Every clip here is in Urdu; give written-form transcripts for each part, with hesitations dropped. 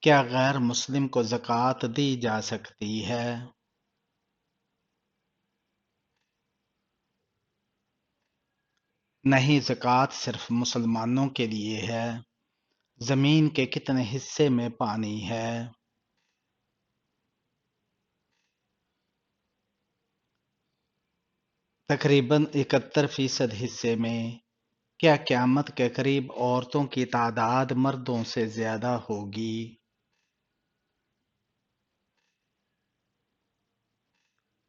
کیا غیر مسلم کو زکوٰۃ دی جا سکتی ہے؟ نہیں، زکوٰۃ صرف مسلمانوں کے لیے ہے۔ زمین کے کتنے حصے میں پانی ہے؟ تقریباً 71% حصے میں۔ کیا قیامت کے قریب عورتوں کی تعداد مردوں سے زیادہ ہوگی؟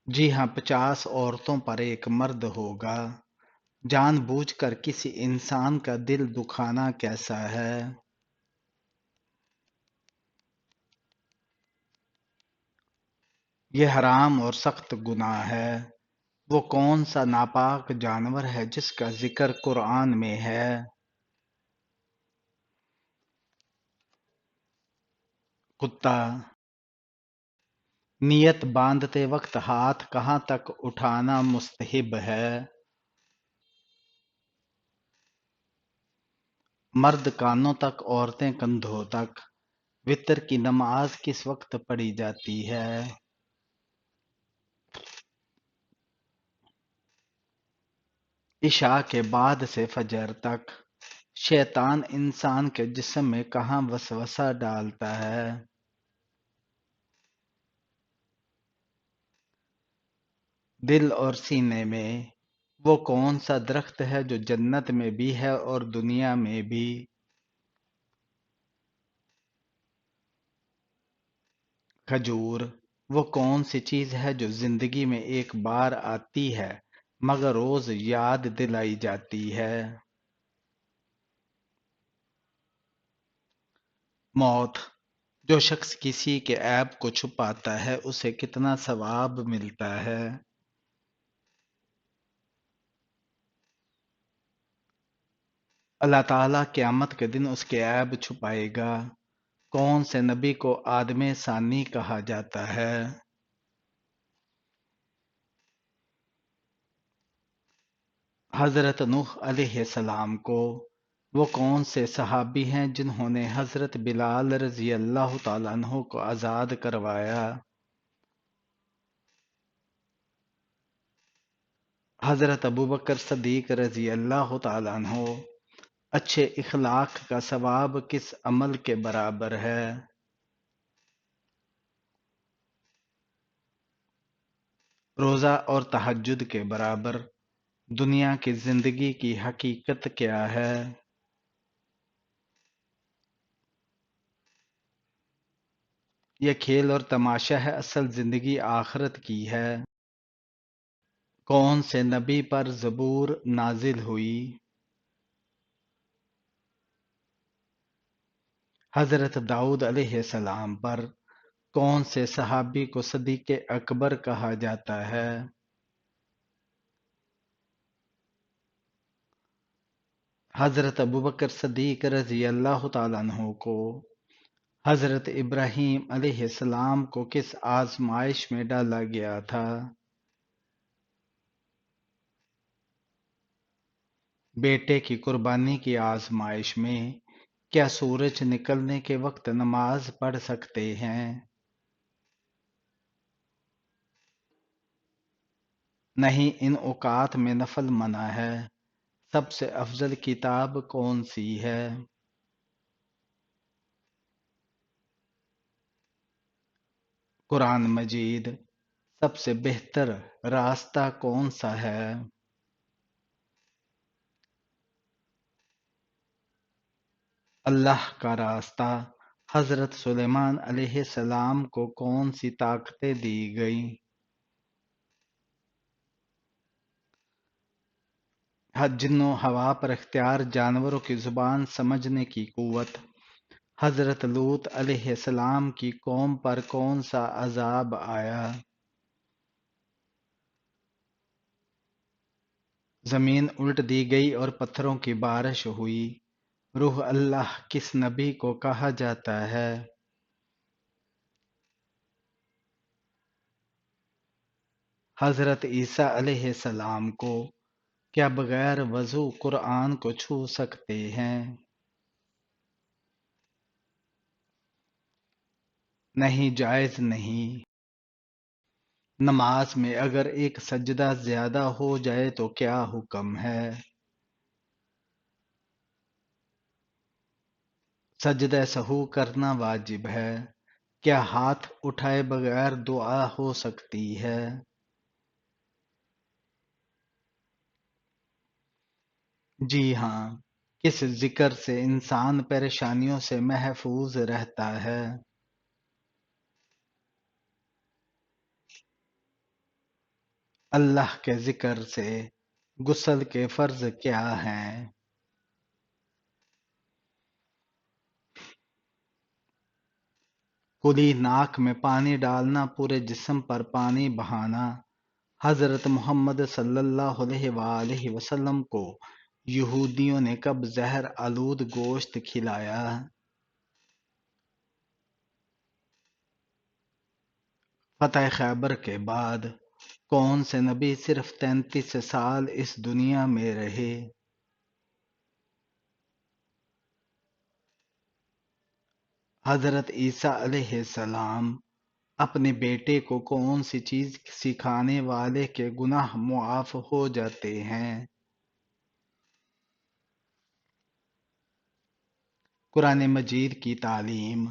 جی ہاں، 50 عورتوں پر ایک مرد ہوگا۔ جان بوجھ کر کسی انسان کا دل دکھانا کیسا ہے؟ یہ حرام اور سخت گناہ ہے۔ وہ کون سا ناپاک جانور ہے جس کا ذکر قرآن میں ہے؟ کتا۔ نیت باندھتے وقت ہاتھ کہاں تک اٹھانا مستحب ہے؟ مرد کانوں تک، عورتیں کندھوں تک۔ وتر کی نماز کس وقت پڑھی جاتی ہے؟ عشاء کے بعد سے فجر تک۔ شیطان انسان کے جسم میں کہاں وسوسہ ڈالتا ہے؟ دل اور سینے میں۔ وہ کون سا درخت ہے جو جنت میں بھی ہے اور دنیا میں بھی؟ کھجور۔ وہ کون سی چیز ہے جو زندگی میں ایک بار آتی ہے مگر روز یاد دلائی جاتی ہے؟ موت۔ جو شخص کسی کے عیب کو چھپاتا ہے اسے کتنا ثواب ملتا ہے؟ اللہ تعالیٰ قیامت کے دن اس کے عیب چھپائے گا۔ کون سے نبی کو آدم ثانی کہا جاتا ہے؟ حضرت نوح علیہ السلام کو۔ وہ کون سے صحابی ہیں جنہوں نے حضرت بلال رضی اللہ تعالیٰ عنہ کو آزاد کروایا؟ حضرت ابوبکر صدیق رضی اللہ تعالیٰ عنہ۔ اچھے اخلاق کا ثواب کس عمل کے برابر ہے؟ روزہ اور تہجد کے برابر۔ دنیا کی زندگی کی حقیقت کیا ہے؟ یہ کھیل اور تماشا ہے، اصل زندگی آخرت کی ہے۔ کون سے نبی پر زبور نازل ہوئی؟ حضرت داؤد علیہ السلام پر۔ کون سے صحابی کو صدیق اکبر کہا جاتا ہے؟ حضرت ابوبکر صدیق رضی اللہ تعالیٰ عنہ کو۔ حضرت ابراہیم علیہ السلام کو کس آزمائش میں ڈالا گیا تھا؟ بیٹے کی قربانی کی آزمائش میں۔ کیا سورج نکلنے کے وقت نماز پڑھ سکتے ہیں؟ نہیں، ان اوقات میں نفل منع ہے۔ سب سے افضل کتاب کون سی ہے؟ قرآن مجید۔ سب سے بہتر راستہ کون سا ہے؟ اللہ کا راستہ۔ حضرت سلیمان علیہ السلام کو کون سی طاقتیں دی گئیں؟ جن و ہوا پر اختیار، جانوروں کی زبان سمجھنے کی قوت۔ حضرت لوط علیہ السلام کی قوم پر کون سا عذاب آیا؟ زمین الٹ دی گئی اور پتھروں کی بارش ہوئی۔ روح اللہ کس نبی کو کہا جاتا ہے؟ حضرت عیسیٰ علیہ السلام کو۔ کیا بغیر وضو قرآن کو چھو سکتے ہیں؟ نہیں جائز نہیں۔ نماز میں اگر ایک سجدہ زیادہ ہو جائے تو کیا حکم ہے؟ سجدہ سہو کرنا واجب ہے۔ کیا ہاتھ اٹھائے بغیر دعا ہو سکتی ہے؟ جی ہاں۔ کس ذکر سے انسان پریشانیوں سے محفوظ رہتا ہے؟ اللہ کے ذکر سے۔ غسل کے فرض کیا ہیں؟ کلی ناک میں پانی ڈالنا، پورے جسم پر پانی بہانا۔ حضرت محمد صلی اللہ علیہ وآلہ وسلم کو یہودیوں نے کب زہر آلود گوشت کھلایا؟ فتح خیبر کے بعد کون سے نبی صرف 33 سال اس دنیا میں رہے؟ حضرت عیسیٰ علیہ السلام اپنے بیٹے کو کون سی چیز سکھانے والے کے گناہ معاف ہو جاتے ہیں؟ قرآن مجید کی تعلیم۔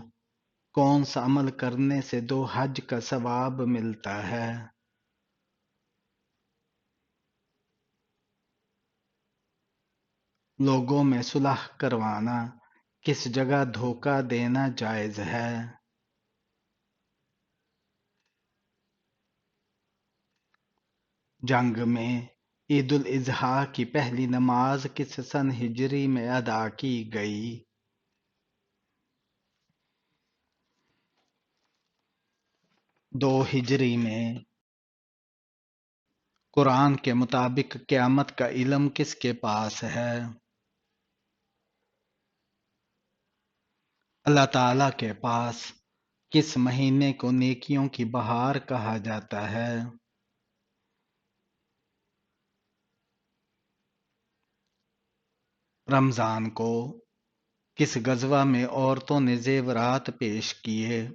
کون سا عمل کرنے سے 2 حج کا ثواب ملتا ہے؟ لوگوں میں صلح کروانا، کس جگہ دھوکہ دینا جائز ہے؟ جنگ میں عید الاضحیٰ کی پہلی نماز کس سن ہجری میں ادا کی گئی؟ 2 ہجری میں۔ قرآن کے مطابق قیامت کا علم کس کے پاس ہے؟ اللہ تعالی کے پاس۔ کس مہینے کو نیکیوں کی بہار کہا جاتا ہے؟ رمضان کو۔ کس غزوہ میں عورتوں نے زیورات پیش کیے؟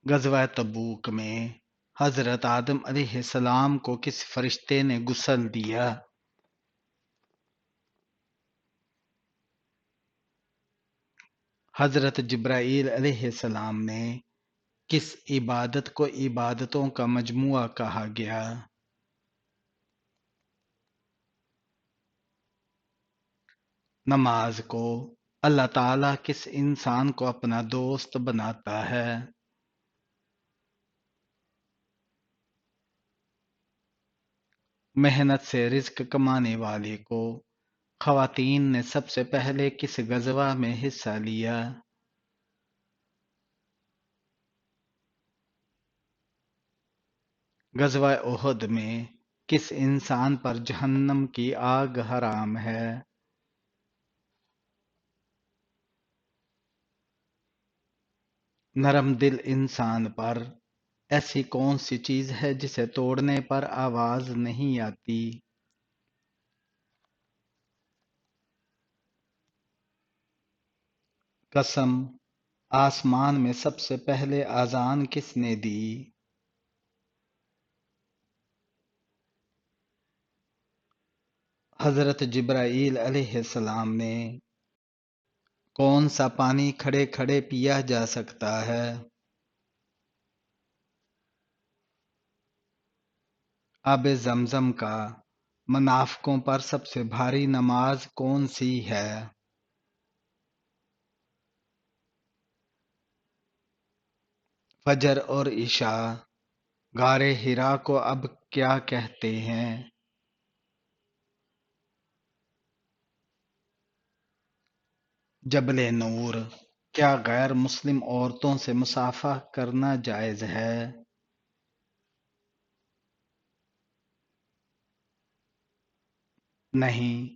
غزوہ تبوک میں حضرت آدم علیہ السلام کو کس فرشتے نے غسل دیا؟ حضرت جبرائیل علیہ السلام نے۔ کس عبادت کو عبادتوں کا مجموعہ کہا گیا؟ نماز کو۔ اللہ تعالیٰ کس انسان کو اپنا دوست بناتا ہے؟ محنت سے رزق کمانے والے کو۔ خواتین نے سب سے پہلے کس غزوہ میں حصہ لیا؟ غزوہ احد میں کس انسان پر جہنم کی آگ حرام ہے؟ نرم دل انسان پر ایسی کون سی چیز ہے جسے توڑنے پر آواز نہیں آتی؟ قسم۔ آسمان میں سب سے پہلے اذان کس نے دی؟ حضرت جبرائیل علیہ السلام نے۔ کون سا پانی کھڑے کھڑے پیا جا سکتا ہے؟ آب زمزم کا منافقوں پر سب سے بھاری نماز کون سی ہے؟ فجر اور عشاء۔ غار حرا کو اب کیا کہتے ہیں؟ جبل نور۔ کیا غیر مسلم عورتوں سے مصافحہ کرنا جائز ہے؟ نہیں۔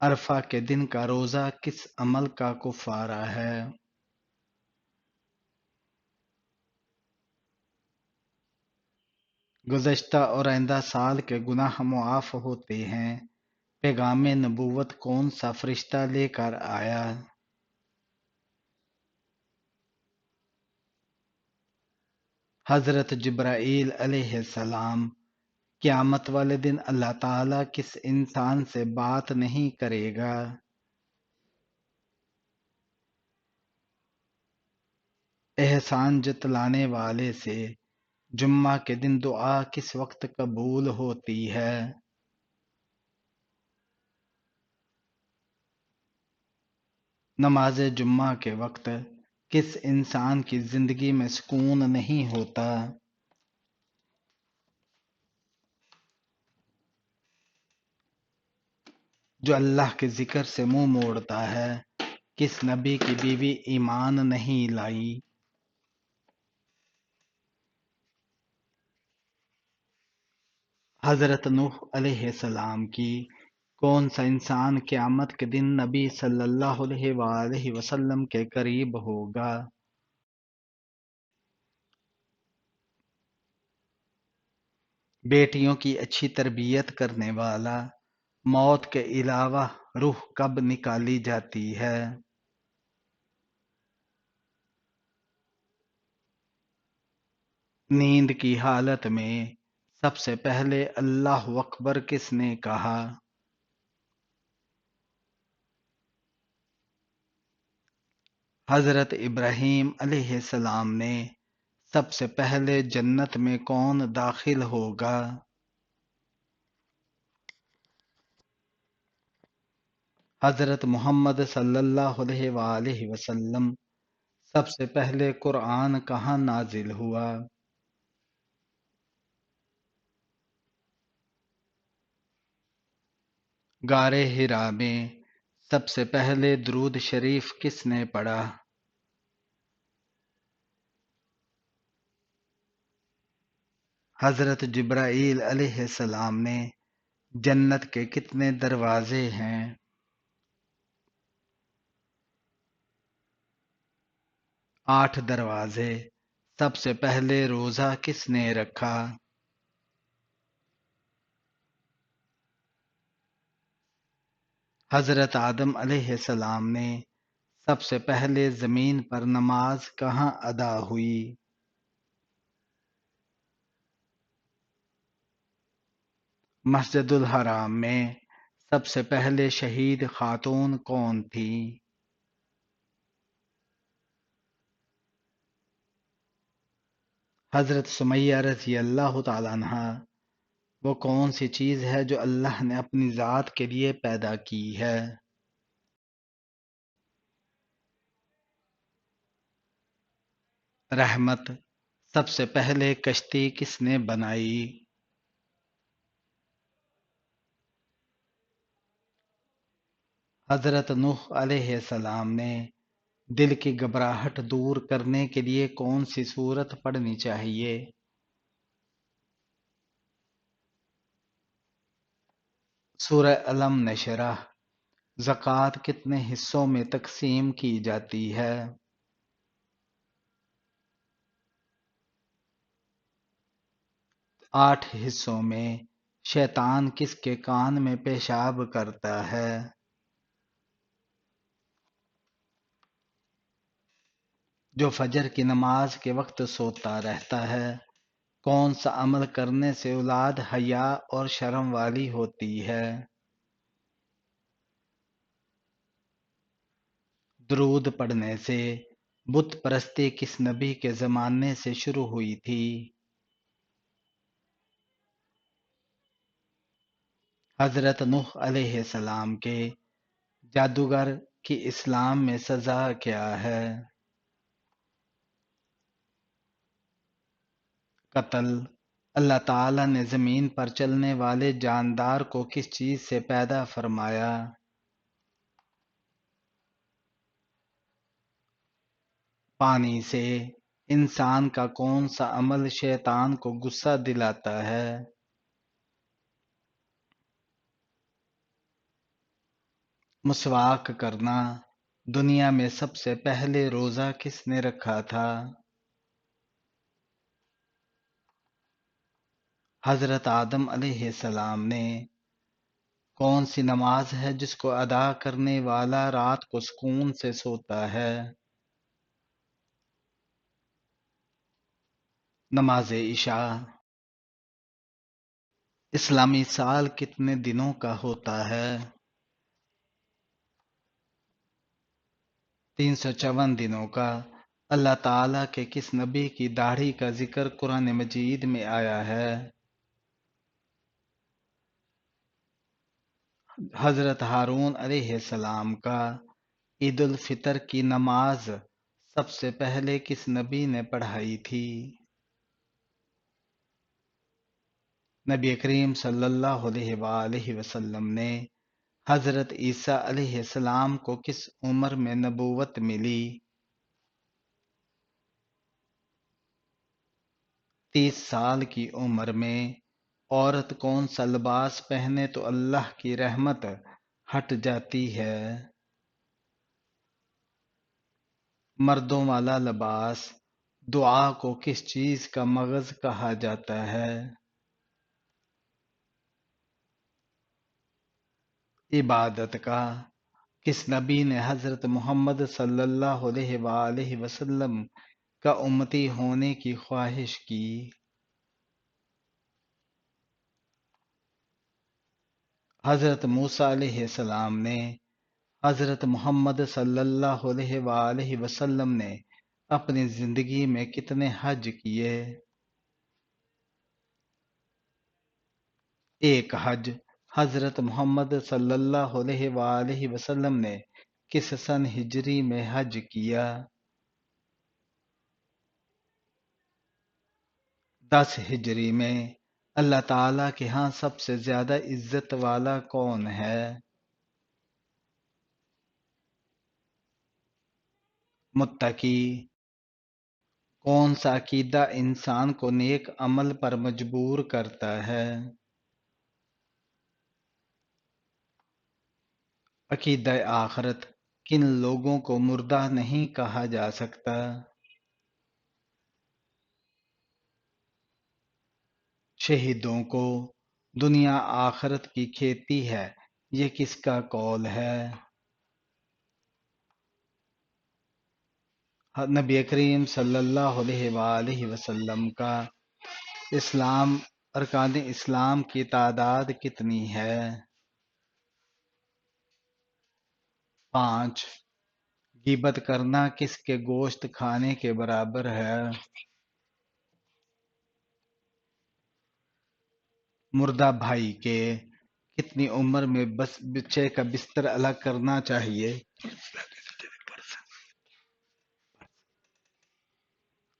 عرفہ کے دن کا روزہ کس عمل کا کفارہ ہے؟ گزشتہ اور آئندہ سال کے گناہ معاف ہوتے ہیں۔ پیغام نبوت کون سا فرشتہ لے کر آیا؟ حضرت جبرائیل علیہ السلام۔ قیامت والے دن اللہ تعالیٰ کس انسان سے بات نہیں کرے گا؟ احسان جتلانے والے سے جمعہ کے دن دعا کس وقت قبول ہوتی ہے؟ نماز جمعہ کے وقت کس انسان کی زندگی میں سکون نہیں ہوتا؟ جو اللہ کے ذکر سے منہ موڑتا ہے۔ کس نبی کی بیوی ایمان نہیں لائی؟ حضرت نوح علیہ السلام کی۔ کون سا انسان قیامت کے دن نبی صلی اللہ علیہ وآلہ وسلم کے قریب ہوگا؟ بیٹیوں کی اچھی تربیت کرنے والا۔ موت کے علاوہ روح کب نکالی جاتی ہے؟ نیند کی حالت میں سب سے پہلے اللہ اکبر کس نے کہا؟ حضرت ابراہیم علیہ السلام نے سب سے پہلے جنت میں کون داخل ہوگا؟ حضرت محمد صلی اللہ علیہ وآلہ وسلم۔ سب سے پہلے قرآن کہاں نازل ہوا؟ غار حرا میں سب سے پہلے درود شریف کس نے پڑھا؟ حضرت جبرائیل علیہ السلام نے۔ جنت کے کتنے دروازے ہیں؟ 8 دروازے۔ سب سے پہلے روزہ کس نے رکھا؟ حضرت آدم علیہ السلام نے۔ سب سے پہلے زمین پر نماز کہاں ادا ہوئی؟ مسجد الحرام میں۔ سب سے پہلے شہید خاتون کون تھی؟ حضرت سمیہ رضی اللہ تعالیٰ عنہا۔ وہ کون سی چیز ہے جو اللہ نے اپنی ذات کے لیے پیدا کی ہے؟ رحمت۔ سب سے پہلے کشتی کس نے بنائی؟ حضرت نوح علیہ السلام نے۔ دل کی گھبراہٹ دور کرنے کے لیے کون سی سورت پڑھنی چاہیے؟ سورہ الم نشرح۔ زکوٰۃ کتنے حصوں میں تقسیم کی جاتی ہے؟ 8 حصوں میں۔ شیطان کس کے کان میں پیشاب کرتا ہے؟ جو فجر کی نماز کے وقت سوتا رہتا ہے۔ کون سا عمل کرنے سے اولاد حیا اور شرم والی ہوتی ہے؟ درود پڑھنے سے۔ بت پرستی کس نبی کے زمانے سے شروع ہوئی تھی؟ حضرت نوح علیہ السلام کے۔ جادوگر کی اسلام میں سزا کیا ہے؟ قتل۔ اللہ تعالیٰ نے زمین پر چلنے والے جاندار کو کس چیز سے پیدا فرمایا؟ پانی سے۔ انسان کا کون سا عمل شیطان کو غصہ دلاتا ہے؟ مسواک کرنا۔ دنیا میں سب سے پہلے روزہ کس نے رکھا تھا؟ حضرت آدم علیہ السلام نے۔ کون سی نماز ہے جس کو ادا کرنے والا رات کو سکون سے سوتا ہے؟ نماز عشاء۔ اسلامی سال کتنے دنوں کا ہوتا ہے؟ 354 دنوں کا۔ اللہ تعالیٰ کے کس نبی کی داڑھی کا ذکر قرآن مجید میں آیا ہے؟ حضرت ہارون علیہ السلام کا۔ عید الفطر کی نماز سب سے پہلے کس نبی نے پڑھائی تھی؟ نبی کریم صلی اللہ علیہ وآلہ وسلم نے۔ حضرت عیسیٰ علیہ السلام کو کس عمر میں نبوت ملی؟ 30 سال کی عمر میں۔ عورت کون سا لباس پہنے تو اللہ کی رحمت ہٹ جاتی ہے؟ مردوں والا لباس۔ دعا کو کس چیز کا مغز کہا جاتا ہے؟ عبادت کا۔ کس نبی نے حضرت محمد صلی اللہ علیہ وآلہ وسلم کا امتی ہونے کی خواہش کی؟ حضرت موسیٰ علیہ السلام نے۔ حضرت محمد صلی اللہ علیہ وآلہ وسلم نے اپنی زندگی میں کتنے حج کیے؟ ایک حج۔ حضرت محمد صلی اللہ علیہ وآلہ وسلم نے کس سن ہجری میں حج کیا؟ 10 ہجری میں۔ اللہ تعالیٰ کے ہاں سب سے زیادہ عزت والا کون ہے؟ متقی۔ کون سا عقیدہ انسان کو نیک عمل پر مجبور کرتا ہے؟ عقیدہ آخرت۔ کن لوگوں کو مردہ نہیں کہا جا سکتا؟ شہیدوں کو۔ دنیا آخرت کی کھیتی ہے، یہ کس کا قول ہے؟ نبی کریم صلی اللہ علیہ وآلہ وسلم کا۔ ارکان اسلام کی تعداد کتنی ہے؟ 5۔ غیبت کرنا کس کے گوشت کھانے کے برابر ہے؟ مردہ بھائی کے۔ کتنی عمر میں بچے کا بستر الگ کرنا چاہیے؟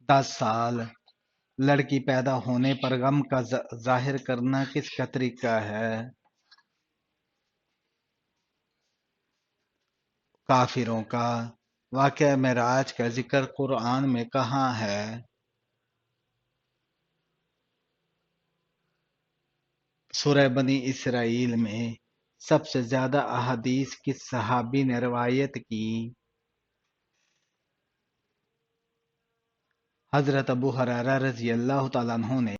10 سال۔ لڑکی پیدا ہونے پر غم کا ظاہر کرنا کس کا طریقہ ہے؟ کافروں کا۔ واقعہ معراج کا ذکر قرآن میں کہاں ہے؟ سورہ بنی اسرائیل میں۔ سب سے زیادہ احادیث کس صحابی نے روایت کی؟ حضرت ابو ہریرہ رضی اللہ تعالیٰ عنہ نے۔